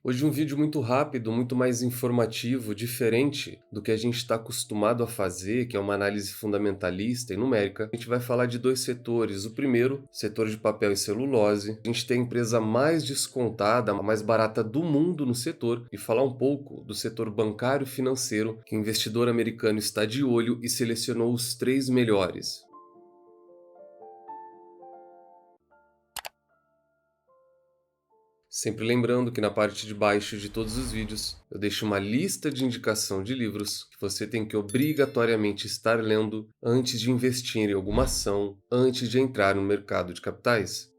Hoje um vídeo muito rápido, muito mais informativo, diferente do que a gente está acostumado a fazer, que é uma análise fundamentalista e numérica. A gente vai falar de dois setores. O primeiro, setor de papel e celulose. A gente tem a empresa mais descontada, a mais barata do mundo no setor, e falar um pouco do setor bancário e financeiro, que o investidor americano está de olho e selecionou os três melhores. Sempre lembrando que na parte de baixo de todos os vídeos eu deixo uma lista de indicação de livros que você tem que obrigatoriamente estar lendo antes de investir em alguma ação, antes de entrar no mercado de capitais.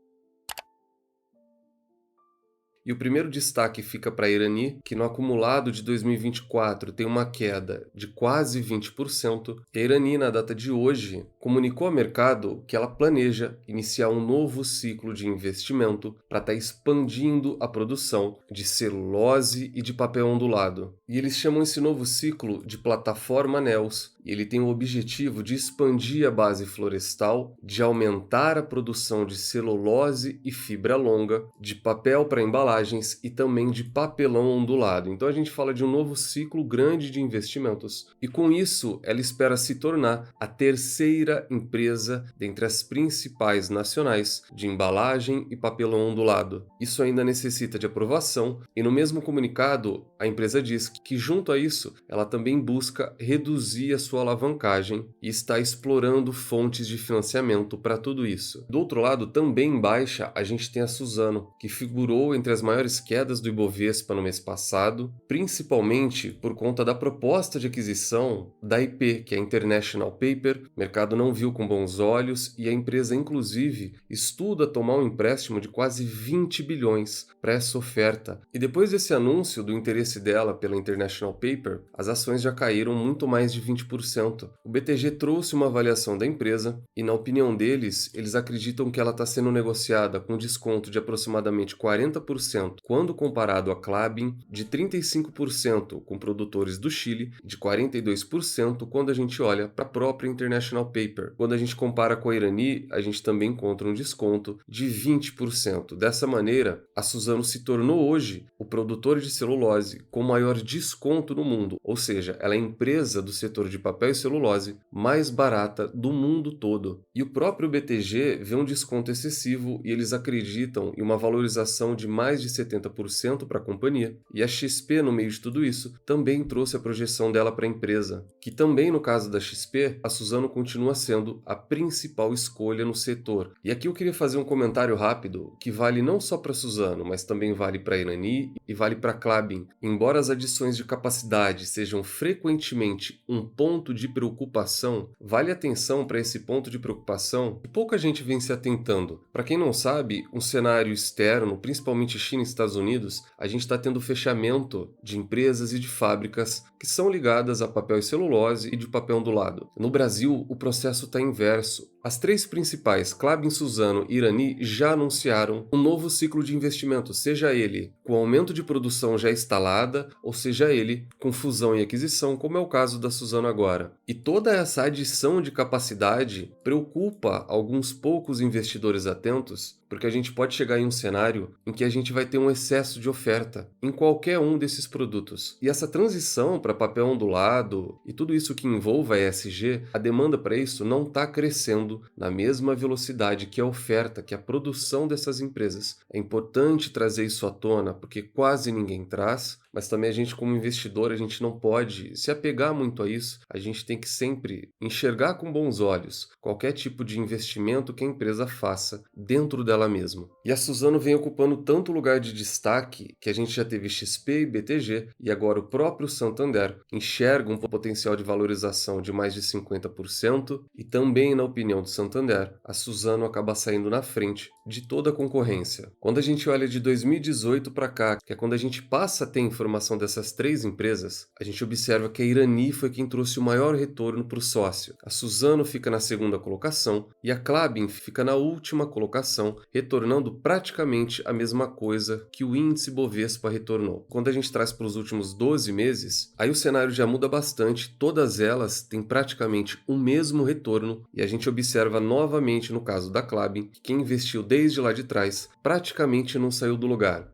E o primeiro destaque fica para a Irani, que no acumulado de 2024 tem uma queda de quase 20%. E a Irani, na data de hoje, comunicou ao mercado que ela planeja iniciar um novo ciclo de investimento para estar expandindo a produção de celulose e de papel ondulado. E eles chamam esse novo ciclo de plataforma NEOS, e ele tem o objetivo de expandir a base florestal, de aumentar a produção de celulose e fibra longa, de papel para embalagens e também de papelão ondulado. Então a gente fala de um novo ciclo grande de investimentos. E com isso, ela espera se tornar a terceira empresa dentre as principais nacionais de embalagem e papelão ondulado. Isso ainda necessita de aprovação e no mesmo comunicado, a empresa diz que junto a isso, ela também busca reduzir a sua alavancagem e está explorando fontes de financiamento para tudo isso. Do outro lado, também em baixa, a gente tem a Suzano, que figurou entre as maiores quedas do Ibovespa no mês passado, principalmente por conta da proposta de aquisição da IP, que é a International Paper. O mercado não viu com bons olhos e a empresa, inclusive, estuda tomar um empréstimo de quase 20 bilhões para essa oferta. E depois desse anúncio do interesse dela pela International Paper, as ações já caíram muito mais de 20%. O BTG trouxe uma avaliação da empresa e, na opinião deles, eles acreditam que ela está sendo negociada com desconto de aproximadamente 40% quando comparado a Klabin, de 35% com produtores do Chile, de 42% quando a gente olha para a própria International Paper. Quando a gente compara com a Irani, a gente também encontra um desconto de 20%. Dessa maneira, a Suzano se tornou hoje o produtor de celulose com maior desconto no mundo, ou seja, ela é a empresa do setor de papel e celulose mais barata do mundo todo. E o próprio BTG vê um desconto excessivo e eles acreditam em uma valorização de mais de 70% para a companhia. E a XP, no meio de tudo isso, também trouxe a projeção dela para a empresa, que também no caso da XP, a Suzano continua sendo a principal escolha no setor. E aqui eu queria fazer um comentário rápido que vale não só para a Suzano, mas também vale para a Irani e vale para a Klabin. Embora as adições de capacidade sejam frequentemente um ponto de preocupação, vale atenção para esse ponto de preocupação que pouca gente vem se atentando. Para quem não sabe, um cenário externo, principalmente China e Estados Unidos, a gente está tendo fechamento de empresas e de fábricas que são ligadas a papel e celulose e de papel ondulado. No Brasil, o processo está inverso. As três principais, Klabin, Suzano e Irani, já anunciaram um novo ciclo de investimento, seja ele com aumento de produção já instalada, ou seja ele com fusão e aquisição, como é o caso da Suzano agora. E toda essa adição de capacidade preocupa alguns poucos investidores atentos, porque a gente pode chegar em um cenário em que a gente vai ter um excesso de oferta em qualquer um desses produtos. E essa transição para papel ondulado e tudo isso que envolva a ESG, a demanda para isso não está crescendo na mesma velocidade que a oferta, que a produção dessas empresas. É importante trazer isso à tona, porque quase ninguém traz, mas também a gente como investidor, a gente não pode se apegar muito a isso, a gente tem que sempre enxergar com bons olhos qualquer tipo de investimento que a empresa faça dentro dela mesma. E a Suzano vem ocupando tanto lugar de destaque que a gente já teve XP e BTG e agora o próprio Santander enxerga um potencial de valorização de mais de 50% e também, na opinião do Santander, a Suzano acaba saindo na frente de toda a concorrência. Quando a gente olha de 2018 para cá, que é quando a gente passa a ter informação dessas três empresas, a gente observa que a Irani foi quem trouxe o maior retorno para o sócio. A Suzano fica na segunda colocação e a Klabin fica na última colocação, retornando praticamente a mesma coisa que o índice Bovespa retornou. Quando a gente traz para os últimos 12 meses, aí o cenário já muda bastante, todas elas têm praticamente o mesmo retorno e a gente observa novamente no caso da Klabin, que quem investiu desde lá de trás praticamente não saiu do lugar.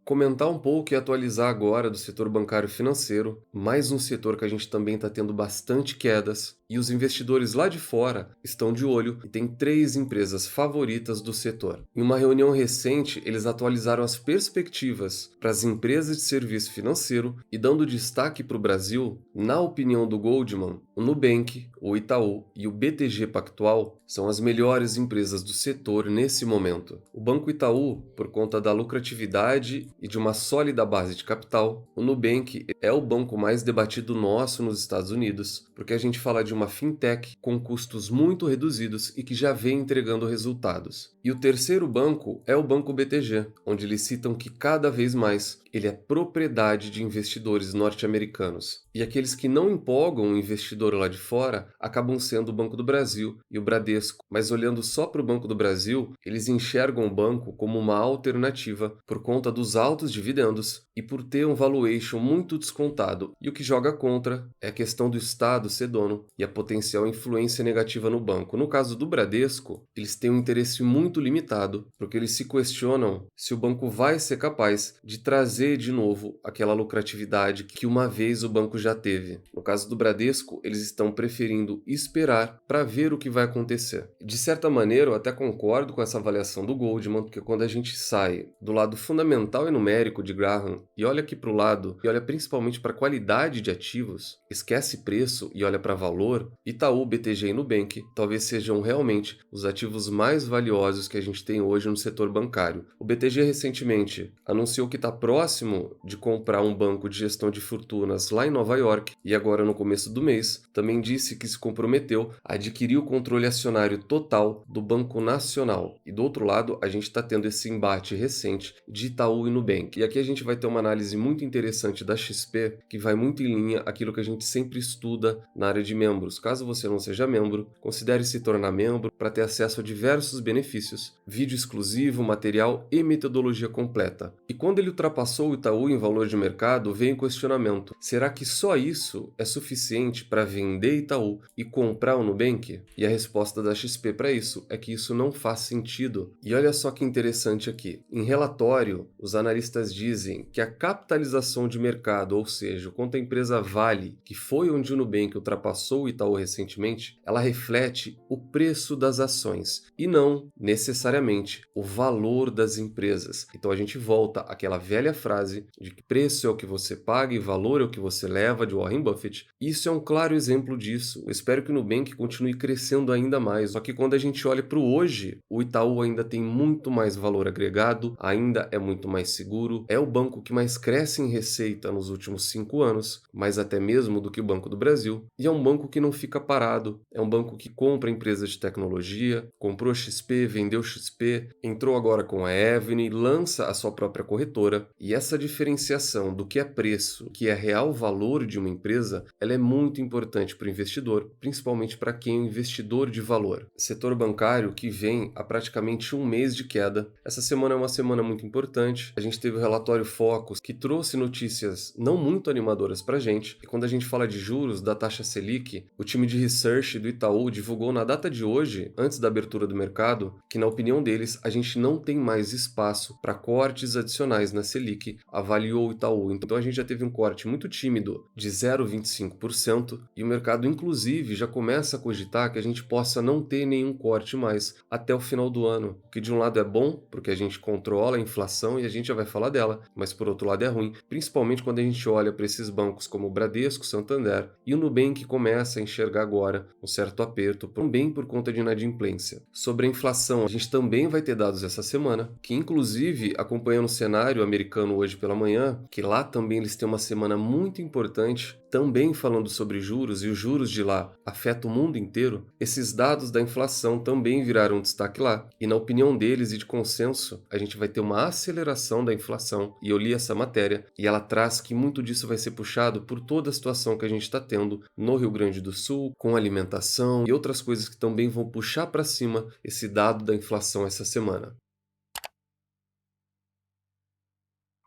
comentar um pouco e atualizar agora do setor bancário financeiro, mais um setor que a gente também está tendo bastante quedas, e os investidores lá de fora estão de olho e tem três empresas favoritas do setor. Em uma reunião recente, eles atualizaram as perspectivas para as empresas de serviço financeiro e dando destaque para o Brasil, na opinião do Goldman, o Nubank, o Itaú e o BTG Pactual são as melhores empresas do setor nesse momento. O Banco Itaú, por conta da lucratividade e de uma sólida base de capital, o Nubank é o banco mais debatido nosso nos Estados Unidos, porque a gente fala de uma fintech com custos muito reduzidos e que já vem entregando resultados. E o terceiro banco é o Banco BTG, onde eles citam que cada vez mais ele é propriedade de investidores norte-americanos. E aqueles que não empolgam o investidor lá de fora acabam sendo o Banco do Brasil e o Bradesco. Mas olhando só para o Banco do Brasil, eles enxergam o banco como uma alternativa por conta dos altos dividendos e por ter um valuation muito descontado. E o que joga contra é a questão do Estado ser dono e a potencial influência negativa no banco. No caso do Bradesco, eles têm um interesse muito limitado, porque eles se questionam se o banco vai ser capaz de trazer de novo aquela lucratividade que uma vez o banco já teve. No caso do Bradesco, eles estão preferindo esperar para ver o que vai acontecer. De certa maneira, eu até concordo com essa avaliação do Goldman, porque quando a gente sai do lado fundamental e numérico de Graham e olha aqui para o lado, e olha principalmente para a qualidade de ativos, esquece preço e olha para valor, Itaú, BTG e Nubank talvez sejam realmente os ativos mais valiosos que a gente tem hoje no setor bancário. O BTG recentemente anunciou que está próximo de comprar um banco de gestão de fortunas lá em Nova York e agora no começo do mês também disse que se comprometeu a adquirir o controle acionário total do Banco Nacional. E do outro lado, a gente está tendo esse embate recente de Itaú e Nubank. E aqui a gente vai ter uma análise muito interessante da XP que vai muito em linha aquilo que a gente sempre estuda na área de membros. Caso você não seja membro, considere se tornar membro para ter acesso a diversos benefícios, vídeo exclusivo, material e metodologia completa. E quando ele ultrapassou o Itaú em valor de mercado, veio o questionamento: será que só isso é suficiente para vender Itaú e comprar o Nubank? E a resposta da XP para isso é que isso não faz sentido. E olha só que interessante aqui. Em relatório, os analistas dizem que a capitalização de mercado, ou seja, quanto a empresa vale, que foi onde o Nubank ultrapassou o Itaú recentemente, ela reflete o preço das ações e não necessariamente o valor das empresas. Então a gente volta àquela velha frase de que preço é o que você paga e valor é o que você leva, de Warren Buffett. Isso é um claro exemplo disso. Eu espero que o Nubank continue crescendo ainda mais. Só que quando a gente olha para o hoje, o Itaú ainda tem muito mais valor agregado, ainda é muito mais seguro, é o banco que mais cresce em receita nos últimos 5 anos, mais até mesmo do que o Banco do Brasil, e é um banco que não fica parado, é um banco que compra empresas de tecnologia, comprou XP, vendeu XP, entrou agora com a Avenue, lança a sua própria corretora, e essa diferenciação do que é preço, que é real valor de uma empresa, ela é muito importante para o investidor, principalmente para quem é um investidor de valor. Setor bancário que vem há praticamente um mês de queda. Essa semana é uma semana muito importante. A gente teve o relatório Focus, que trouxe notícias não muito animadoras para a gente. E quando a gente fala de juros da taxa Selic, o time de research do Itaú divulgou na data de hoje, antes da abertura do mercado, que na opinião deles, a gente não tem mais espaço para cortes adicionais na Selic, avaliou o Itaú. Então a gente já teve um corte muito tímido de 0,25% e o mercado inclusive já começa a cogitar que a gente possa não ter nenhum corte mais até o final do ano, o que de um lado é bom, porque a gente controla a inflação e a gente já vai falar dela, mas por outro lado é ruim, principalmente quando a gente olha para esses bancos como o Bradesco, Santander e o Nubank começa a enxergar agora um certo aperto, também por conta de inadimplência. Sobre a inflação, a gente também vai ter dados essa semana, que inclusive acompanhando o cenário americano hoje pela manhã, que lá também eles têm uma semana muito importante, também falando sobre juros, e os juros de lá afetam o mundo inteiro, esses dados da inflação também viraram destaque lá. E na opinião deles e de consenso, a gente vai ter uma aceleração da inflação. E eu li essa matéria e ela traz que muito disso vai ser puxado por toda a situação que a gente está tendo no Rio Grande do Sul, com alimentação e outras coisas que também vão puxar para cima esse dado da inflação essa semana.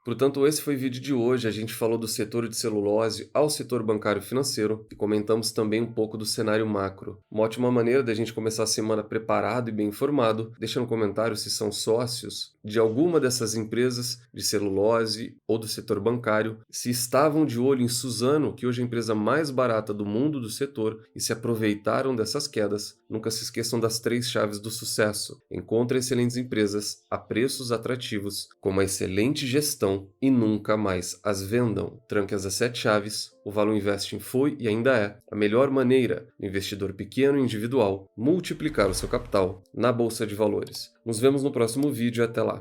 Portanto, esse foi o vídeo de hoje. A gente falou do setor de celulose ao setor bancário e financeiro e comentamos também um pouco do cenário macro. Uma ótima maneira da gente começar a semana preparado e bem informado. Deixa no comentário se são sócios de alguma dessas empresas de celulose ou do setor bancário, se estavam de olho em Suzano, que hoje é a empresa mais barata do mundo do setor, e se aproveitaram dessas quedas. Nunca se esqueçam das 3 chaves do sucesso. Encontre excelentes empresas a preços atrativos, com uma excelente gestão e nunca mais as vendam. Tranque as 7 chaves. O Valor Investing foi e ainda é a melhor maneira do investidor pequeno e individual multiplicar o seu capital na Bolsa de Valores. Nos vemos no próximo vídeo e até lá.